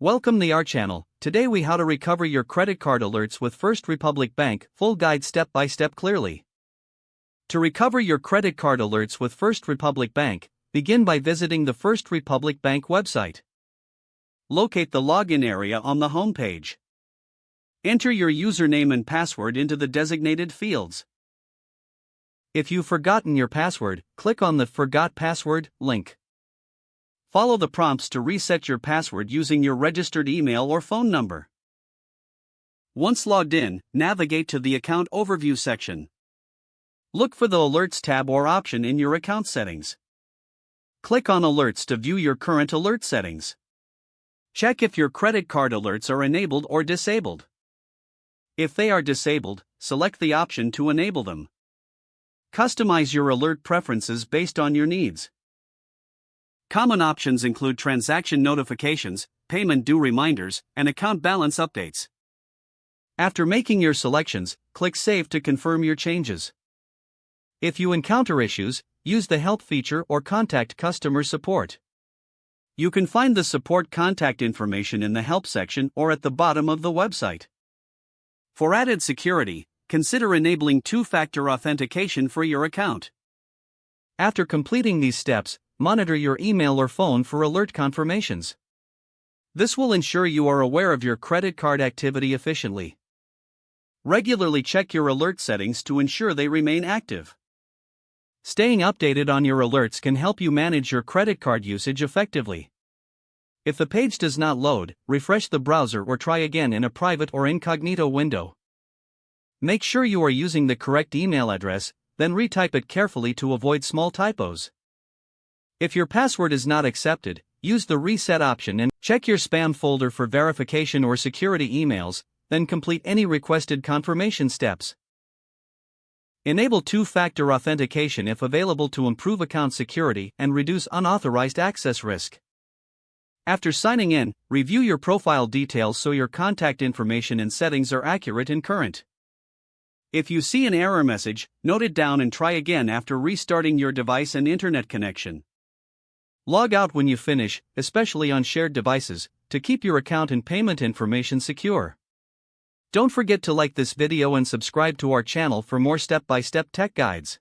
Welcome to our channel. Today we how to recover your credit card alerts with First Republic Bank, full guide step by step clearly. To recover your credit card alerts with First Republic Bank, begin by visiting the First Republic Bank website. Locate the login area on the home page. Enter your username and password into the designated fields. If you've forgotten your password, click on the Forgot Password link. Follow the prompts to reset your password using your registered email or phone number. Once logged in, navigate to the Account Overview section. Look for the Alerts tab or option in your account settings. Click on Alerts to view your current alert settings. Check if your credit card alerts are enabled or disabled. If they are disabled, select the option to enable them. Customize your alert preferences based on your needs. Common options include transaction notifications, payment due reminders, and account balance updates. After making your selections, click Save to confirm your changes. If you encounter issues, use the Help feature or contact customer support. You can find the support contact information in the Help section or at the bottom of the website. For added security, consider enabling two-factor authentication for your account. After completing these steps, monitor your email or phone for alert confirmations. This will ensure you are aware of your credit card activity efficiently. Regularly check your alert settings to ensure they remain active. Staying updated on your alerts can help you manage your credit card usage effectively. If the page does not load, refresh the browser or try again in a private or incognito window. Make sure you are using the correct email address, then retype it carefully to avoid small typos. If your password is not accepted, use the Reset option and check your spam folder for verification or security emails, then complete any requested confirmation steps. Enable two-factor authentication if available to improve account security and reduce unauthorized access risk. After signing in, review your profile details so your contact information and settings are accurate and current. If you see an error message, note it down and try again after restarting your device and internet connection. Log out when you finish, especially on shared devices, to keep your account and payment information secure. Don't forget to like this video and subscribe to our channel for more step-by-step tech guides.